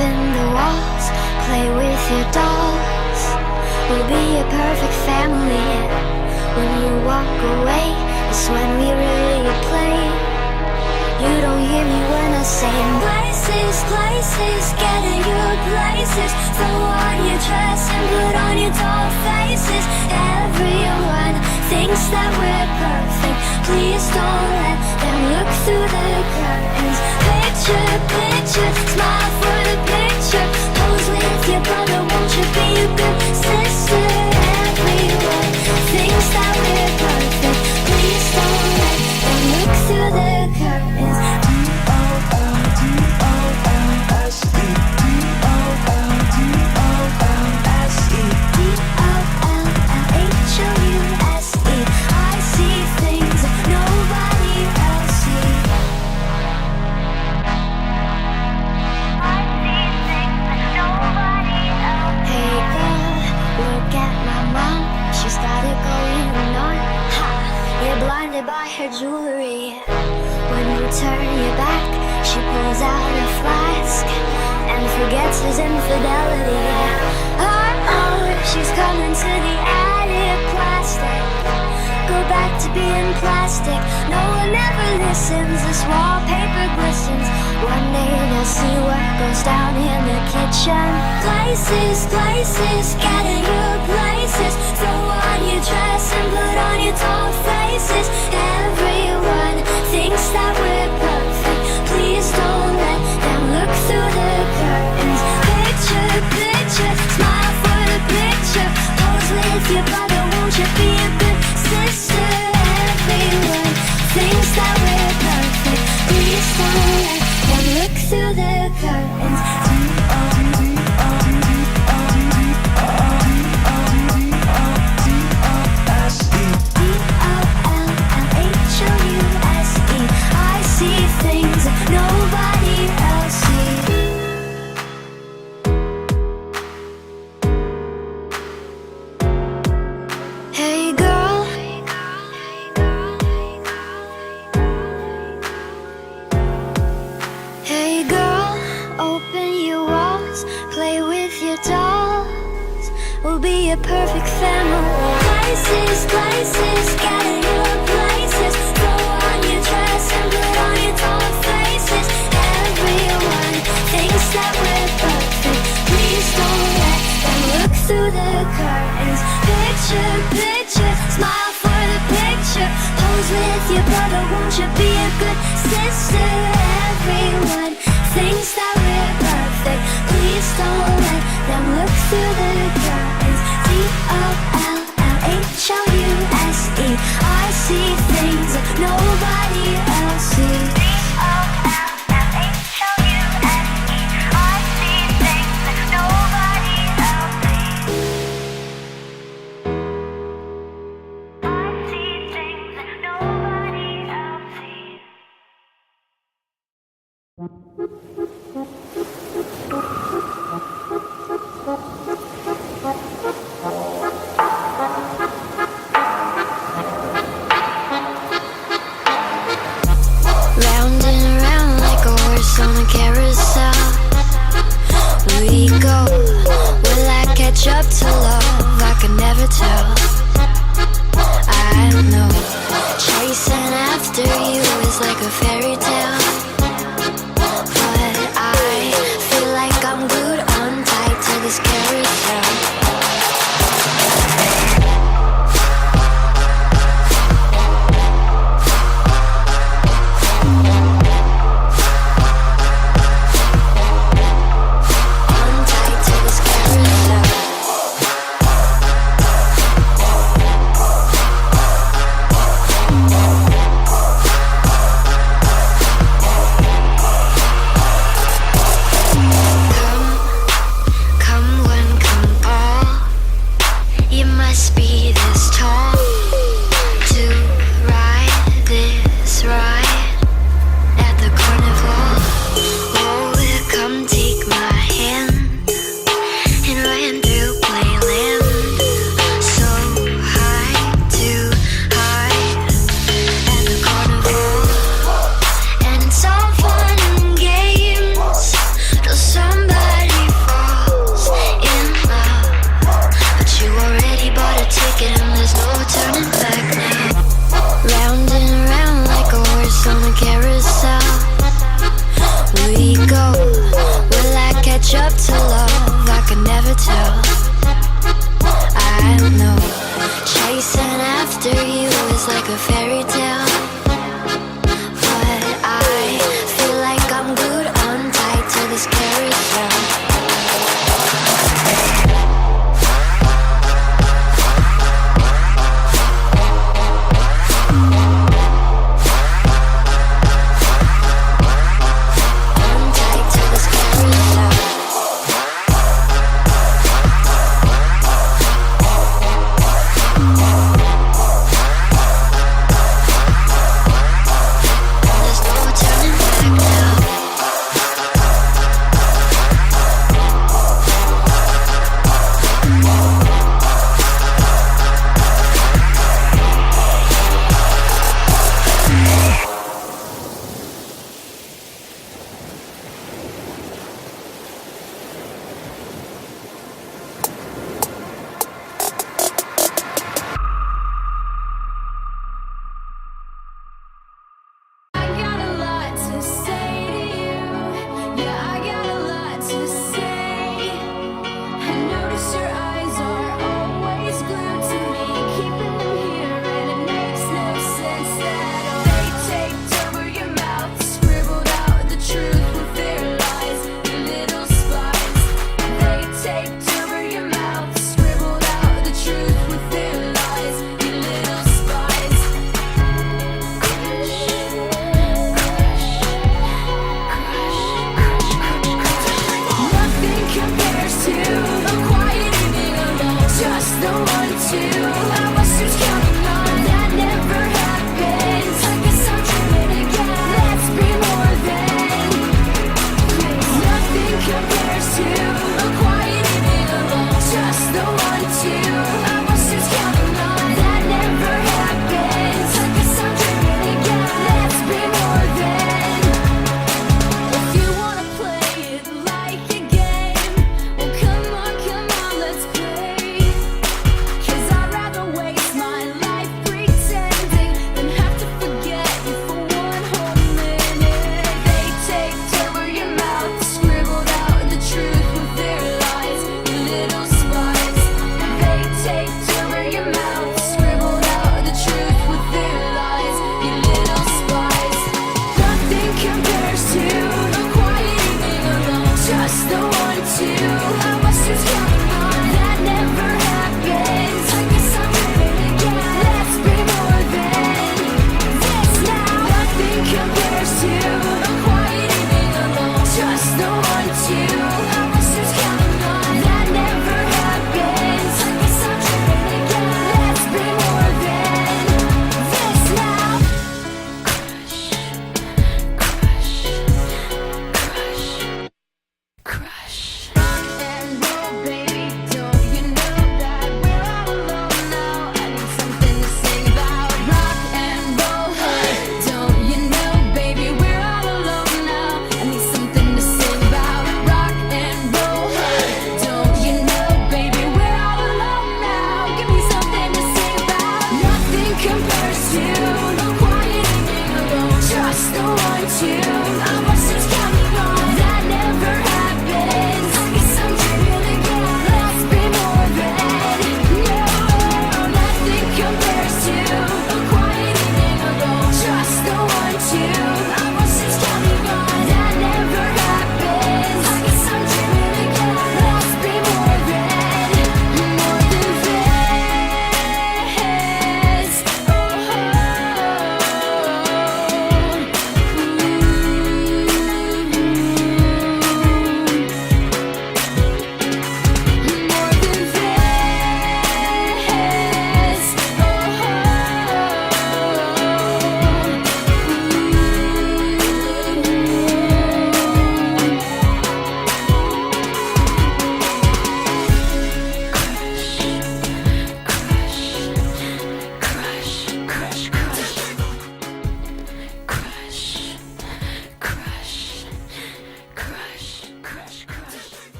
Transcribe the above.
Open the walls, play with your dolls. We'll be a perfect family. When you walk away, it's when we really play. You don't hear me when I say places, places, get in your places. Throw on your dress and put on your doll faces. Everyone thinks that we're perfect. Please don't let them look through the curtains. Picture, picture, smile for the picture. Pose with your brother, won't you be a good sister? Everyone thinks that we're perfect. Please don't let them look through the curtains. By her jewelry. When you turn your back, she pulls out a flask and forgets his infidelity. Oh, she's coming to the attic. Plastic, go back to being plastic. No one ever listens. This wallpaper glistens. One day they'll see what goes down in the kitchen. Places, places, get in your places. Throw on your dress and put on your doll faces. Everyone thinks that we're perfect. Please don't let them look through the curtains. Picture, picture, smile for the picture. Pose with your brother, won't you be a good sister? Everyone thinks that we're perfect. Please don't let them look through the curtains. A perfect family. Places, places, get in your places. Throw on your dress and put on your doll faces. Everyone thinks that we're perfect. Please don't let them look through the curtains. Picture, picture, smile for the picture. Pose with your brother, won't you be a good sister? Everyone thinks that we're perfect. Please don't let them look through the curtains. DOLLHOUSE. I see things that nobody else sees. DOLLHOUSE. I see things that nobody else sees. I see things that nobody else sees. On a carousel we go. Will I catch up to love? I can never tell. I know chasing after you is like a fairy